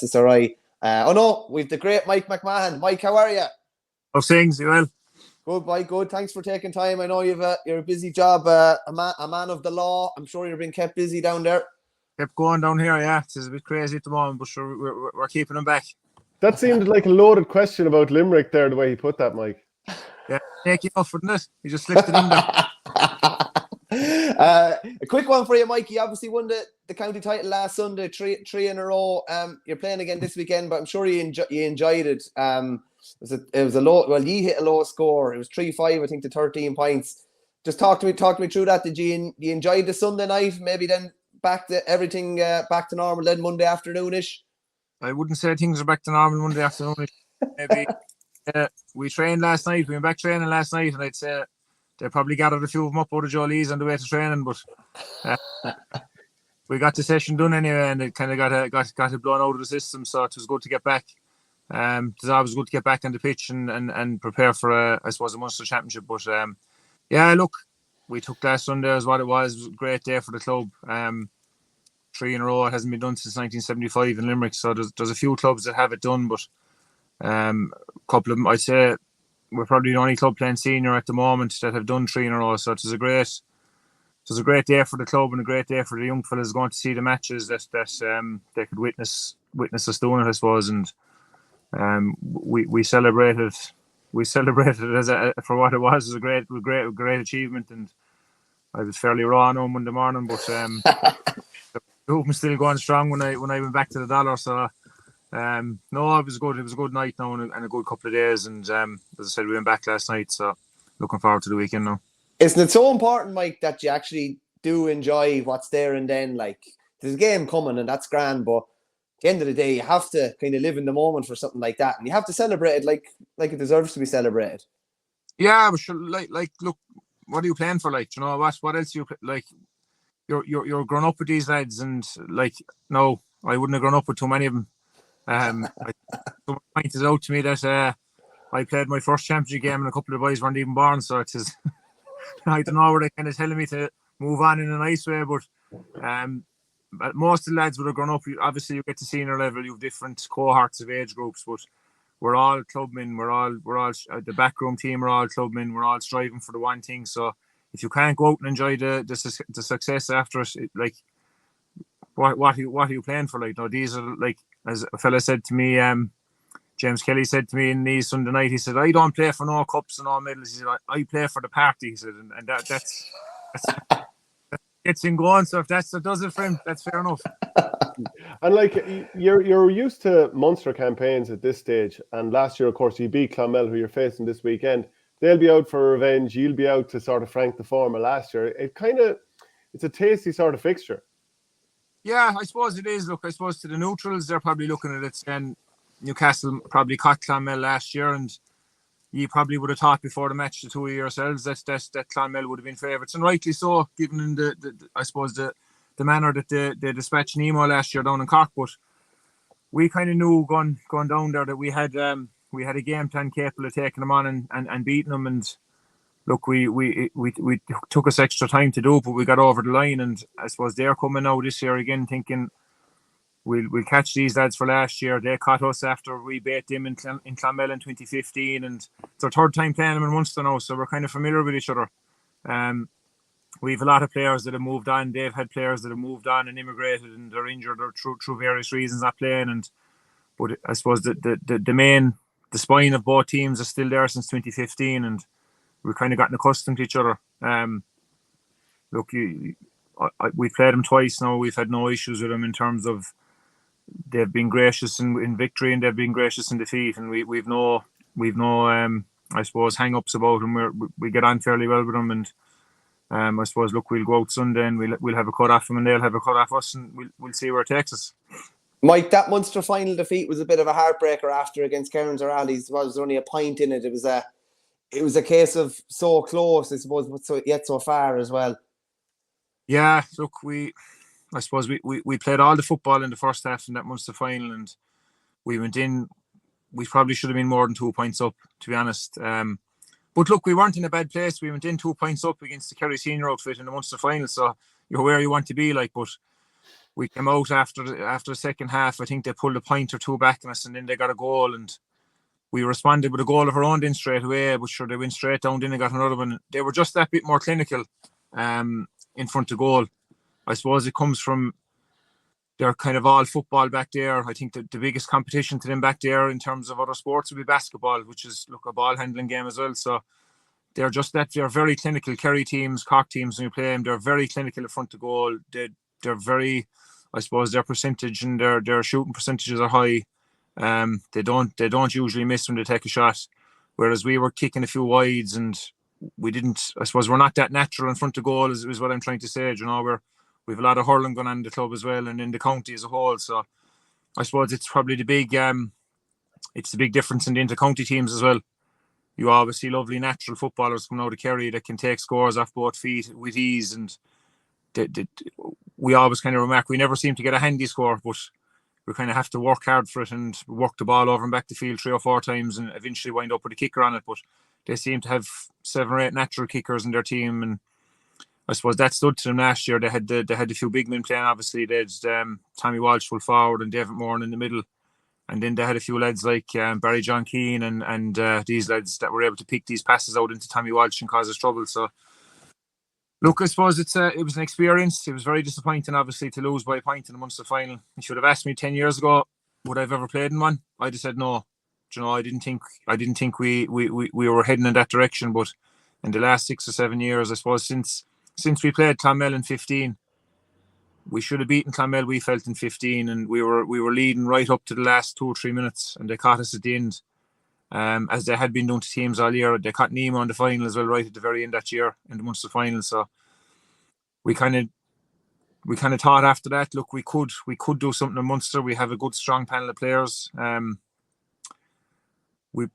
SSRI. Oh no, we've the great Mike McMahon. Mike, how are you? How's things? You well? Good, Mike. Good. Thanks for taking time. I know you're a busy job, a man of the law. I'm sure you're being kept busy down there. Kept going down here, yeah. It's a bit crazy at the moment, but sure, we're keeping them back. That seemed like a loaded question about Limerick there, the way he put that, Mike. Yeah, take you off, wouldn't it? He just slipped it in there. A quick one for you, Mike. You obviously won the county title last Sunday, three in a row. You're playing again this weekend, but I'm sure you enjoyed it. It was a low. Well, you hit a low score. It was 3-5, I think, to 13 points. Just talk to me through that. Did you enjoy the Sunday night? Maybe then back to everything back to normal then Monday afternoonish. I wouldn't say things are back to normal Monday afternoonish. Maybe we trained last night. We went back training last night, and I'd say they probably gathered a few of them up out of 𝘱𝘁𝘢𝘈𝘐𝘮 on the way to training, but we got the session done anyway, and it kind of got it blown out of the system. So it was good to get back. It's always good to get back on the pitch and prepare for I suppose a Munster Championship. But yeah, look, we took last Sunday as what it was. It was a great day for the club. 3 in a row. It hasn't been done since 1975 in Limerick. So there's a few clubs that have it done, but a couple of them, I'd say, we're probably the only club playing senior at the moment that have done 3 in a row. So it was a great day for the club and a great day for the young fellas going to see the matches that they could witness us doing it, I suppose. And we celebrated it as for what it was. It was a great achievement, and I was fairly raw on Monday morning, but the group was still going strong when I went back to the dollar. So no, it was good. It was a good night now and a good couple of days. And as I said, we went back last night, so looking forward to the weekend now. Isn't it so important, Mike, that you actually do enjoy what's there and then? Like, there's a game coming and that's grand, but at the end of the day, you have to kind of live in the moment for something like that, and you have to celebrate it like it deserves to be celebrated. Yeah, but sure, like, look, what are you playing for? Like, you know, what else you like? You're grown up with these lads, and like, no, I wouldn't have grown up with too many of them. Someone pointed out to me that I played my first championship game, and a couple of boys weren't even born, so it is. I don't know, were they kind of telling me to move on in a nice way, but most of the lads would have grown up. Obviously, you get to senior level, you have different cohorts of age groups, but we're all clubmen. We're all the backroom team. We're all clubmen. We're all striving for the one thing. So if you can't go out and enjoy the success after it, like what are you playing for? Like, no, these are like, as a fella said to me, James Kelly said to me in the Sunday night, he said, I don't play for no cups and no medals. He said, I play for the party. He said, and that's gets him going. So if that does it for him, that's fair enough. And like, you're used to Munster campaigns at this stage. And last year, of course, you beat Clonmel, who you're facing this weekend. They'll be out for revenge. You'll be out to sort of frank the form of last year. It's a tasty sort of fixture. Yeah, I suppose it is. Look, I suppose to the neutrals, they're probably looking at it saying Newcastle probably caught Clonmel last year, and you probably would have thought before the match, the two of yourselves, that Clonmel would have been favourites, and rightly so, given I suppose the manner that they dispatched 𝘱𝘢𝘳𝘀 last year down in Cork. But we kind of knew going down there that we had a game plan capable of taking them on and beating them. And look, we took us extra time to do it, but we got over the line. And I suppose they're coming now this year again, thinking we'll catch these lads for last year. They caught us after we beat them in Clonmel in 2015, and it's our third time playing them in Munster now, so we're kind of familiar with each other. We have a lot of players that have moved on. They've had players that have moved on and immigrated, and they're injured or through various reasons not playing. But I suppose the spine of both teams is still there since 2015, and we've kind of gotten accustomed to each other. Look, we've played them twice now. We've had no issues with them in terms of they've been gracious in victory and they've been gracious in defeat, and we've no I suppose hang-ups about them. We get on fairly well with them, and I suppose, look, we'll go out Sunday and we'll have a cut off them and they'll have a cut off us, and we'll see where it takes us. Mike, that Munster final defeat was a bit of a heartbreaker after against 𝘱𝘗𝑠. There was only a point in it. It was a case of so close, I suppose, but yet so far as well. Yeah, look, I suppose we played all the football in the first half in that Munster final, and we went in. We probably should have been more than 2 points up, to be honest. But look, we weren't in a bad place. We went in 2 points up against the Kerry senior outfit in the Munster final, so you're where you want to be. Like, but we came out after the second half. I think they pulled a point or two back on us, and then they got a goal, and we responded with a goal of our own then straight away. But sure, they went straight down, then they got another one. They were just that bit more clinical in front of goal. I suppose it comes from they're kind of all football back there. I think the biggest competition to them back there in terms of other sports would be basketball, which is a ball handling game as well. So they're just that they're very clinical. Kerry teams, Cork teams, when you play them, they're very clinical in front of goal. They're very, I suppose, their percentage and their shooting percentages are high. They don't usually miss when they take a shot, whereas we were kicking a few wides and we didn't. I suppose we're not that natural in front of goal is what I'm trying to say. You know, we've a lot of hurling going on in the club as well and in the county as a whole. So I suppose it's probably the big difference in the inter-county teams as well. You always see lovely natural footballers coming out of Kerry that can take scores off both feet with ease, and we always kind of remark we never seem to get a handy score, but we kind of have to work hard for it and work the ball over and back the field 3 or 4 times and eventually wind up with a kicker on it. But they seem to have 7 or 8 natural kickers in their team, and I suppose that stood to them last year. They had a few big men playing. Obviously, they had Tommy Walsh full forward and David Moran in the middle, and then they had a few lads like Barry John Keane and these lads that were able to pick these passes out into Tommy Walsh and cause us trouble. So, look, I suppose it was an experience. It was very disappointing, obviously, to lose by a point in the Munster final. You should have asked me 10 years ago would I've ever played in one. I'd have said no. You know, I didn't think we were heading in that direction. But in the last 6 or 7 years, I suppose since we played Clonmel in 15, we should have beaten Clonmel, we felt, in 15, and we were leading right up to the last 2 or 3 minutes, and they caught us at the end, as they had been doing to teams all year. They caught Nemo in the final as well, right at the very end that year in the Munster final. So we kind of thought after that, look, we could do something in Munster. We have a good, strong panel of players.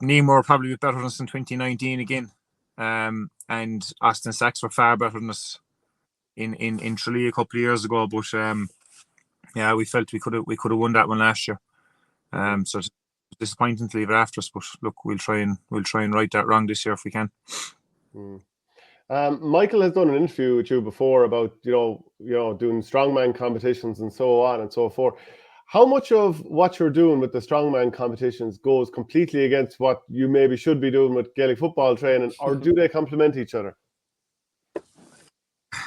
Nemo were probably better than us in 2019 again. And Austin Sachs were far better than us in Tralee a couple of years ago, but yeah, we felt we could have won that one last year. So it's disappointing to leave it after us, but look, we'll try and right that wrong this year if we can. Michael has done an interview with you before about you know doing strongman competitions and so on and so forth. How much of what you're doing with the strongman competitions goes completely against what you maybe should be doing with Gaelic football training, or do they complement each other?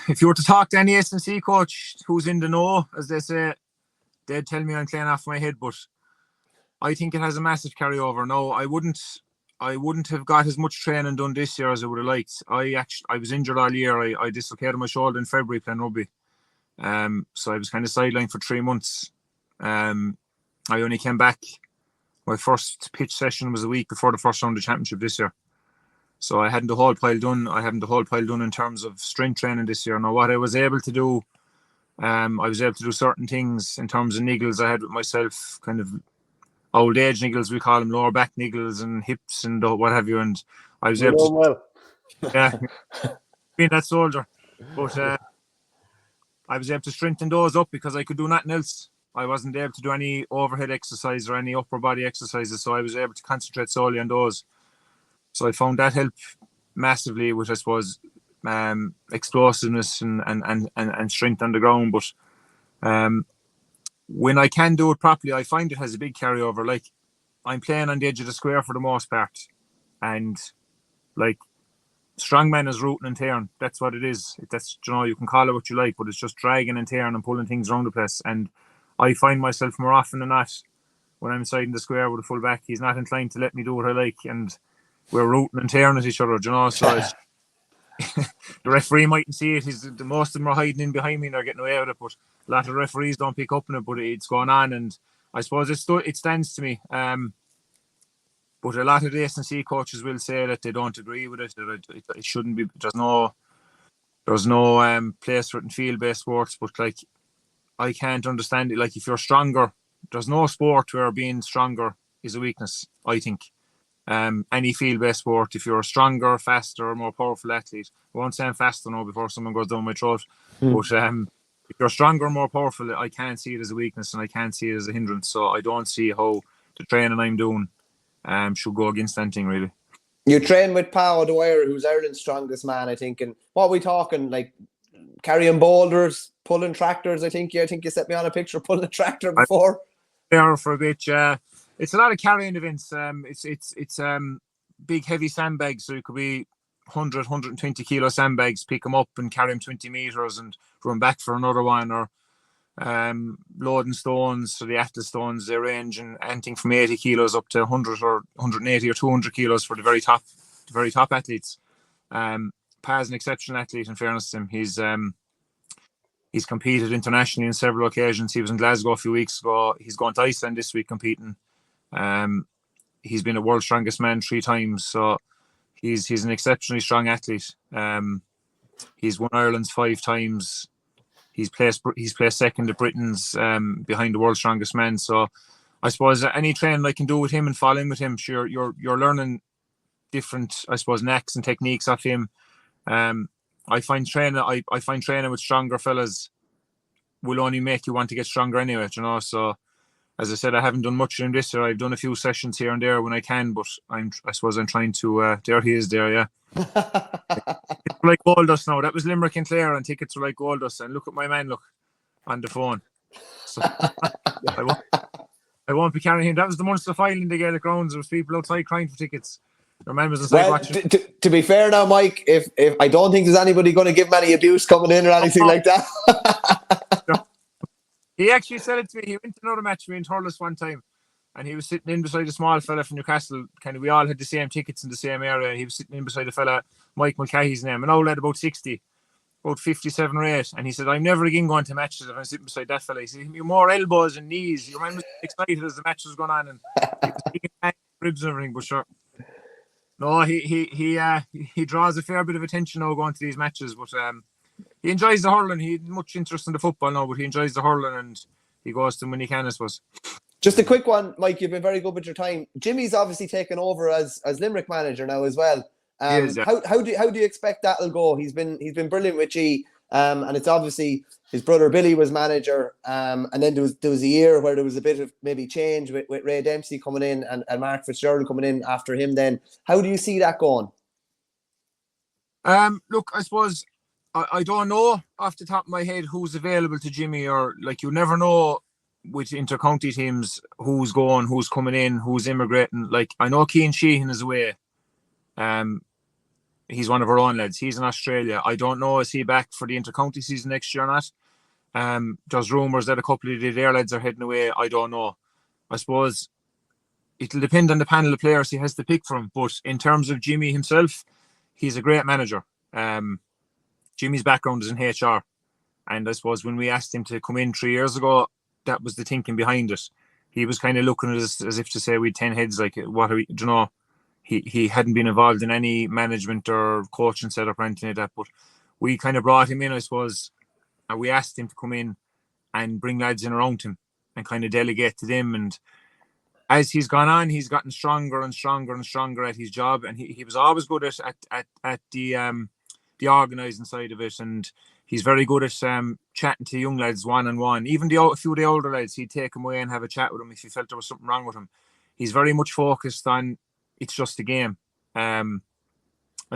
If you were to talk to any S&C coach who's in the know, as they say, they'd tell me I'm playing off my head, but I think it has a massive carryover. No, I wouldn't have got as much training done this year as I would have liked. I was injured all year. I dislocated my shoulder in February playing rugby. So I was kind of sidelined for 3 months. I only came back. My first pitch session was a week before the first round of the championship this year. So I hadn't the whole pile done. I haven't the whole pile done in terms of strength training this year. Now, what I was able to do, I was able to do certain things in terms of niggles I had with myself, kind of old age niggles, we call them, lower back niggles and hips and what have you. And I was able to, being that soldier. But I was able to strengthen those up because I could do nothing else. I wasn't able to do any overhead exercise or any upper body exercises, so I was able to concentrate solely on those. So I found that help massively with, I suppose, explosiveness and strength on the ground. But when I can do it properly, I find it has a big carryover. Like, I'm playing on the edge of the square for the most part, and like, strongman is rooting and tearing. That's what it is. That's, you know, you can call it what you like, but it's just dragging and tearing and pulling things around the place. And I find myself more often than not, when I'm inside in the square with a full back, he's not inclined to let me do what I like, and we're rooting and tearing at each other, you know. So the referee mightn't see it. The most of them are hiding in behind me and they're getting away with it, but a lot of referees don't pick up on it, but it's going on, and I suppose it stands to me. But a lot of the S&C coaches will say that they don't agree with it, that it shouldn't be. There's no place for it in field-based sports, but like, I can't understand it. Like, if you're stronger, there's no sport where being stronger is a weakness, I think. Any field-based sport, if you're a stronger, faster, more powerful athlete, I won't say I'm faster now before someone goes down my throat, but if you're stronger, more powerful, I can't see it as a weakness and I can't see it as a hindrance. So I don't see how the training I'm doing should go against anything, really. You train with 𝘱𝗶𝘀𝘰𝘮, who's Ireland's strongest man, I think. And what are we talking, like carrying boulders, pulling tractors. I think you set me on a picture pulling a tractor before. There for a bit. It's a lot of carrying events. It's big heavy sandbags, so it could be 120 kilo sandbags. Pick them up and carry them 20 meters and run back for another one, or loading stones. So the atlas stones, they range and anything from 80 kilos up to 100 or 180 or 200 kilos for the very top athletes. Paz an exceptional athlete, in fairness to him. He's competed internationally on several occasions. He was in Glasgow a few weeks ago. He's going to Iceland this week competing. He's been a world's strongest man 3 times, so he's an exceptionally strong athlete. He's won Ireland's 5 times. He's placed second to Britain's behind the world's strongest man. So I suppose any training I can do with him and following with him, sure, you're learning different, I suppose, knacks and techniques off him. I find training with stronger fellas will only make you want to get stronger anyway, you know. So as I said, I haven't done much of him this year. I've done a few sessions here and there when I can, but I suppose I'm trying to there he is there, yeah. It's like gold dust now. That was Limerick and Clare, and tickets were like gold dust. And look at my man, look on the phone. So I won't be carrying him. That was the Munster final in the Gaelic grounds. There was people outside crying for tickets. Your man was inside watching. To be fair now, Mike, if I don't think there's anybody going to give him any abuse coming in or anything like that. He actually said it to me. He went to another match with me in Thurles one time, and he was sitting in beside a small fella from Newcastle. Kind of, we all had the same tickets in the same area, and he was sitting in beside a fella, Mike McMahon's name, an old lad about 60, about 57 or 8. And he said, I'm never again going to matches if I'm sitting beside that fella. He said, you're more elbows and knees. Your man was excited as the match was going on, and he was taking ribs and everything, but sure. No, he draws a fair bit of attention now going to these matches, but he enjoys the hurling. He had much interest in the football now, but he enjoys the hurling and he goes to them when he can, I suppose. Just a quick one, Mike. You've been very good with your time. Jimmy's obviously taken over as Limerick manager now as well. Is, yeah. How do you expect that'll go? He's been brilliant with G, and it's obviously his brother Billy was manager, and then there was a year where there was a bit of maybe change with Ray Dempsey coming in and Mark Fitzgerald coming in after him. Then how do you see that going? Look, I suppose I don't know off the top of my head who's available to Jimmy, or like you never know with intercounty teams who's going, who's coming in, who's immigrating. Like I know Cian Sheehan is away. He's one of our own lads. He's in Australia. I don't know, is he back for the intercounty season next year or not? There's rumours that a couple of their lads are heading away. I don't know. I suppose it'll depend on the panel of players he has to pick from. But in terms of Jimmy himself, he's a great manager. Jimmy's background is in HR. And I suppose when we asked him to come in 3 years ago, that was the thinking behind it. He was kind of looking at us as if to say we had 10 heads, like, what are we, do you know? He hadn't been involved in any management or coaching setup or anything like that. But we kind of brought him in, I suppose, and we asked him to come in and bring lads in around him and kind of delegate to them. And as he's gone on, he's gotten stronger and stronger and stronger at his job. And he was always good at the organising side of it. And he's very good at chatting to young lads one-on-one. Even a few of the older lads, he'd take them away and have a chat with them if he felt there was something wrong with him. He's very much focused on it's just a game. I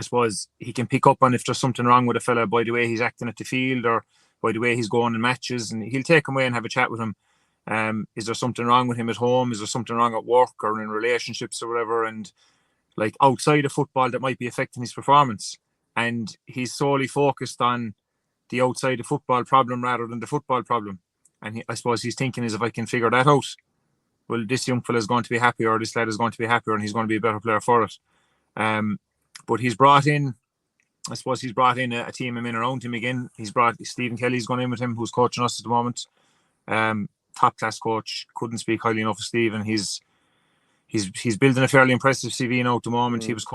suppose he can pick up on if there's something wrong with a fella by the way he's acting at the field or by the way he's going in matches, and he'll take him away and have a chat with him. Is there something wrong with him at home? Is there something wrong at work or in relationships or whatever? And like outside of football that might be affecting his performance. And he's solely focused on the outside of football problem rather than the football problem. And I suppose he's thinking is if I can figure that out, well, this young fella is going to be happier, or this lad is going to be happier, and he's going to be a better player for it. But he's brought in a team of men around him again. He's brought Stephen Kelly's gone in with him, who's coaching us at the moment. Top class coach. Couldn't speak highly enough of Stephen. He's building a fairly impressive CV now at the moment. He was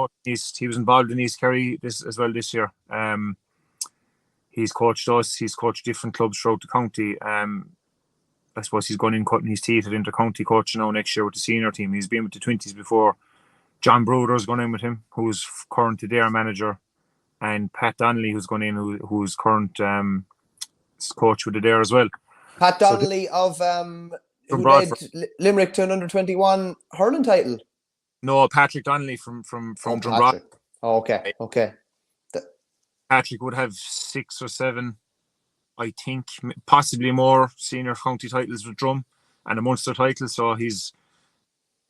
involved in East Kerry this year. He's coached us. He's coached different clubs throughout the county. I suppose he's gone in cutting his teeth at inter-county coaching now next year with the senior team. He's been with the 20s before. John Bruder's gone in with him, who's currently their manager, and Pat Donnelly, who's gone in, who's current coach with it there as well. Pat Donnelly of who led Limerick to an under-21 hurling title. No, Patrick Donnelly from Drumbrod. Oh, okay. Patrick would have 6 or 7 I think possibly more senior county titles with Drum and a Munster title. So he's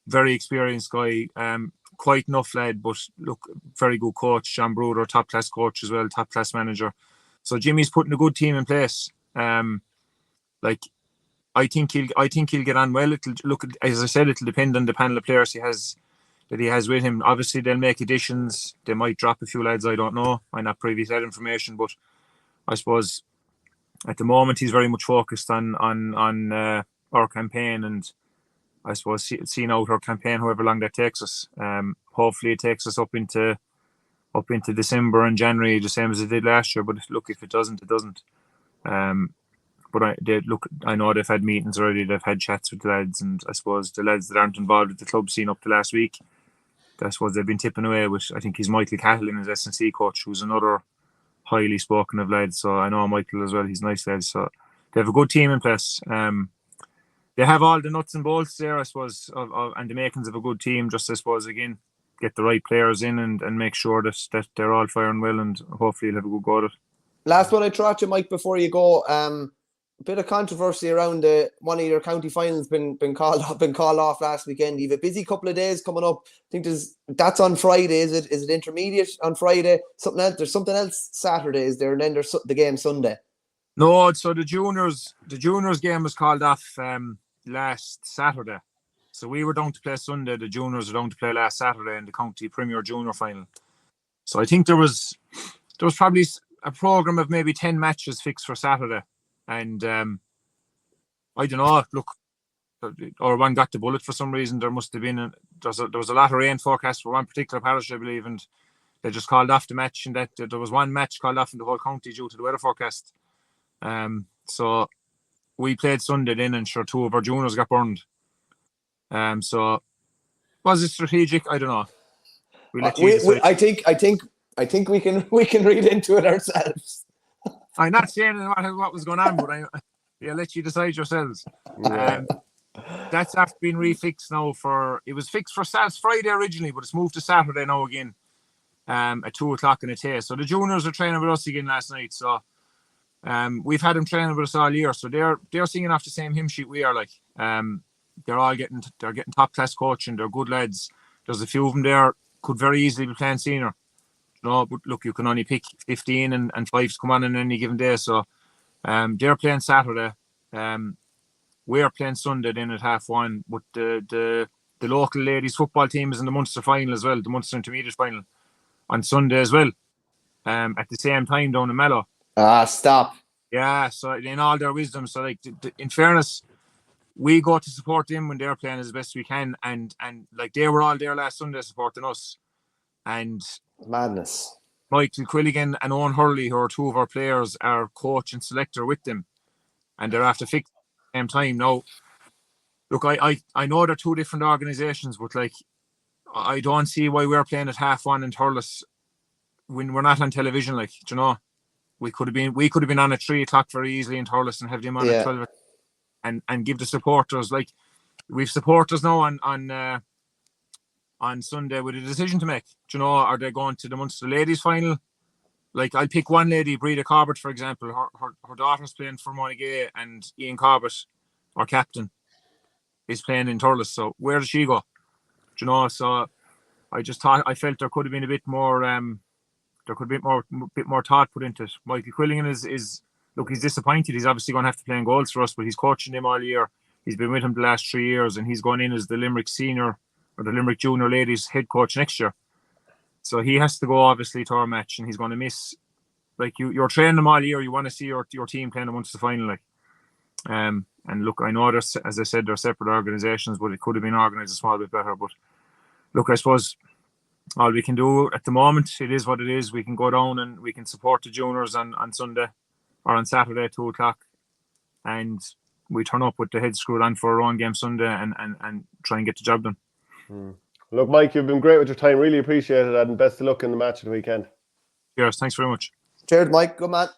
very experienced guy, quite enough lad, but look, very good coach. John Bruder, top class coach as well, top class manager. So Jimmy's putting a good team in place. Like I think he'll get on well. It'll look, as I said, it'll depend on the panel of players he has with him. Obviously, they'll make additions. They might drop a few lads. I don't know. I'm not privy to that information, but I suppose at the moment he's very much focused on our campaign, and I suppose seeing out our campaign, however long that takes us. Hopefully, it takes us up into December and January, the same as it did last year. But look, if it doesn't, it doesn't. But I know they've had meetings already. They've had chats with the lads, and I suppose the lads that aren't involved with the club scene up to last week, I suppose they've been tipping away with. I think he's Michael Catlin as S&C coach, who's another highly spoken of lads. So I know Michael as well. He's nice lads. So they have a good team in place. They have all the nuts and bolts there, I suppose, and the makings of a good team. Just, I suppose, again, get the right players in and make sure that they're all firing well, and hopefully you'll have a good go at it. Last one I throw at you, Mike, before you go. A bit of controversy around one of your county finals been called off last weekend. You have a busy couple of days coming up. I think that's on Friday. Is it intermediate on Friday? Something else? There's something else Saturday, is there? And then there's the game Sunday. No, so the juniors game was called off last Saturday. So we were down to play Sunday. The juniors were down to play last Saturday in the county Premier Junior final. So I think there was probably a program of maybe 10 matches fixed for Saturday. And I don't know, look, or one got the bullet for some reason. There must have been there was a lot of rain forecast for one particular parish, I believe, and they just called off the match, and that there was one match called off in the whole county due to the weather forecast. So we played Sunday then, and sure, two of our juniors got burned. So was it strategic? I don't know. I think we can read into it ourselves. I'm not saying what was going on, but I'll let you decide yourselves. That's after being refixed now it was fixed for Friday originally, but it's moved to Saturday now again, at 2:00 in a day. So the juniors are training with us again last night. So we've had them training with us all year. So they're singing off the same hymn sheet we are like. They're getting top class coaching. They're good lads. There's a few of them there could very easily be playing senior. No, but look, you can only pick 15 and 5 to come on any given day. So they're playing Saturday. We're playing Sunday then at 1:30. But the local ladies football team is in the Munster final as well, the Munster intermediate final on Sunday as well. At the same time down in Mallow. Stop. Yeah, so in all their wisdom. So like in fairness, we go to support them when they're playing as best we can, and like they were all there last Sunday supporting us. And madness. Michael Quilligan and Owen Hurley, who are two of our players, are coach and selector with them, and they're after fixed at the same time. Now, look, I know they're two different organisations, but like I don't see why we're playing at 1:30 in Thurles when we're not on television. Like, you know, we could have been on at 3:00 very easily in Thurles and have them on at 12, and give the supporters, like, we've supporters now on Sunday with a decision to make. Do you know, are they going to the Munster ladies final? Like, I'll pick one lady, Breda Corbett, for example. Her daughter's playing for 𝘧𝘢𝘳𝘁, and Ian Corbett, our captain, is playing in Thurles. So where does she go? Do you know? So I felt there could have been a bit more. There could be a bit more thought put into it. Michael Quilligan is look, he's disappointed. He's obviously going to have to play in goals for us, but he's coaching them all year. He's been with him the last 3 years, and he's going in as the Limerick senior or the Limerick junior ladies head coach next year. So he has to go obviously to our match, and he's going to miss. Like, you're training them all year. You want to see your team playing amongst the final. Like, and look, I know there's, as I said, they're separate organisations, but it could have been organised a small bit better. But look, I suppose all we can do at the moment, it is what it is. We can go down and we can support the juniors on Sunday or on Saturday at 2:00, and we turn up with the head screwed on for our own game Sunday and try and get the job done. Look, Mike, you've been great with your time. Really appreciate it, and best of luck in the match of the weekend. Cheers. Thanks very much. Cheers, Mike. Good man.